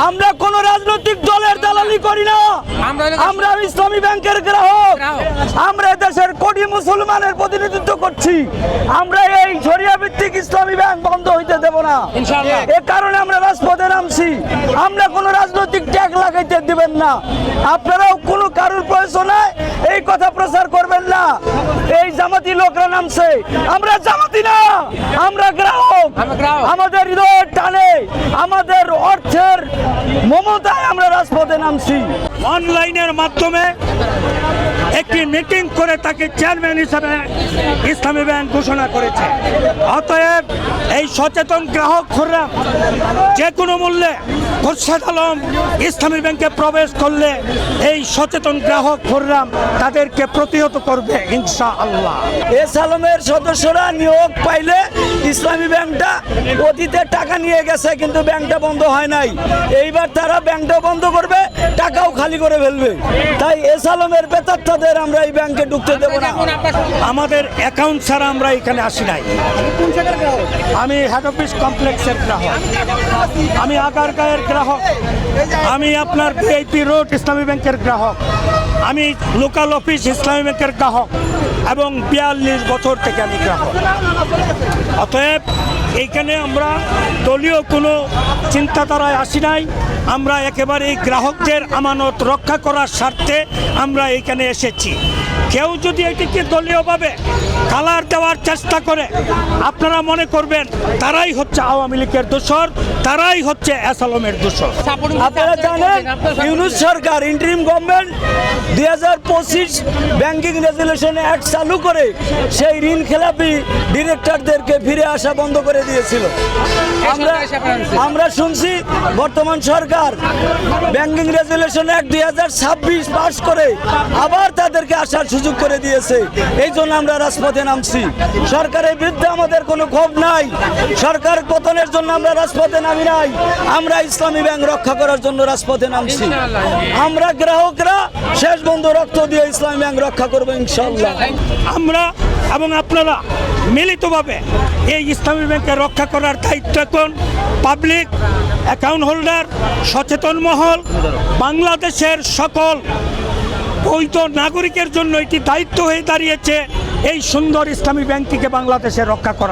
আমরা কোন রাজনৈতিক দলের দালালি করি না। আমরা ইসলামী ব্যাংকের গ্রাহক। আমরা দেশের কোটি মুসলমানের প্রতিনিধিত্ব করছি। আমরা এই শরিয়া ভিত্তিক ইসলামী ব্যাংক বন্ধ হইতে দেব না। এ কারণে আমরা রাজপথে নামছি। আমরা কোন রাজনৈতিক ট্যাগ লাগাইতে দিবেন না। আপনারাও কোনো কারোর প্রয়োজন নাই এই কথা প্রচার করবেন না। এই জামাতি লোকরা নামছে, আমরা জামাতি না, আমরা গ্রাহক। আমাদের হৃদয়ের টানে, আমাদের অর্থের মমতায় আমরা রাজপথে নামছি। অনলাইনের মাধ্যমে একটি মিটিং করে তাকে চেয়ারম্যান হিসেবে ইসলামী ব্যাংক ঘোষণা করেছে। অতএব এই সচেতন গ্রাহক খোররাম যে কোনো মূল্যে খোরশেদ আলম ইসলামী ব্যাংকে প্রবেশ করলে এই সচেতন গ্রাহক খোররাম তাদেরকে প্রতিহত করবে ইনশাআল্লাহ। এস আলমের সদস্যরা নিয়োগ পাইলে ইসলামী ব্যাংকটা অতীতে টাকা নিয়ে গেছে, কিন্তু ব্যাংকটা বন্ধ হয় নাই। এইবার তারা ব্যাংকটা বন্ধ করবে, টাকাও খালি করে ফেলবে। তাই এস আলমের বেতাত্তাদের আমরা এই ব্যাংকে ঢুকতে দেব না। আমাদের অ্যাকাউন্ট ছাড়া আমরা এখানে আসি নাই। আমি হেড অফিস কমপ্লেক্সের গ্রাহক, আমি আগারগাঁয়ের গ্রাহক, আমি আপনার ভিআইপি রোড ইসলামী ব্যাংকের গ্রাহক, আমি লোকাল অফিস ইসলামী ব্যাংকের গ্রাহক এবং 42 বছর থেকে আমি গ্রাহক। অতএব এইখানে আমরা দলীয় কোনো চিন্তাধারায় আসি নাই। আমরা একেবারে এই গ্রাহকদের আমানত রক্ষা করার স্বার্থে আমরা এইখানে এসেছি। কেউ যদি এটিকে দলীয়ভাবে কালার দেওয়ার চেষ্টা করে, আপনারা মনে করবেন তারাই হচ্ছে আওয়ামী লীগের দোসর, তারাই হচ্ছে এস আলমের দোসর। আপনারা জানেন ইউনূস সরকার interim government 2025 banking resolution act চালু করে সেই ঋণ খেলাপি ডিরেক্টরদেরকে ফিরে আসা বন্ধ করে দিয়েছিল। আমরা শুনছি বর্তমান সরকার ব্যাংকিং রেজুলেশন অ্যাক্ট 2026 পাস করে আবার তাদেরকে আসার সুযোগ করে দিয়েছে। এই জন্য আমরা রাজপথে নামছি। সরকারের বিরুদ্ধে আমাদের কোনো ক্ষোভ নাই। সরকার পতনের জন্য আমরা রাজপথে নামি নাই। আমরা ইসলামী ব্যাংক রক্ষা করার জন্য রাজপথে নামছি। আমরা গ্রাহকরা শেষ বন্ধু রক্ত দিয়ে ইসলামী ব্যাংক রক্ষা করবো ইনশাআল্লাহ। আমরা এবং আপনারা মিলিতভাবে এই ইসলামী ব্যাংকে রক্ষা করার দায়িত্ব এখন পাবলিক, অ্যাকাউন্ট হোল্ডার, সচেতন মহল, বাংলাদেশের সকল বৈধ নাগরিকের জন্য এটি দায়িত্ব হয়ে দাঁড়িয়েছে এই সুন্দর ইসলামী ব্যাংকটিকে বাংলাদেশে রক্ষা করা।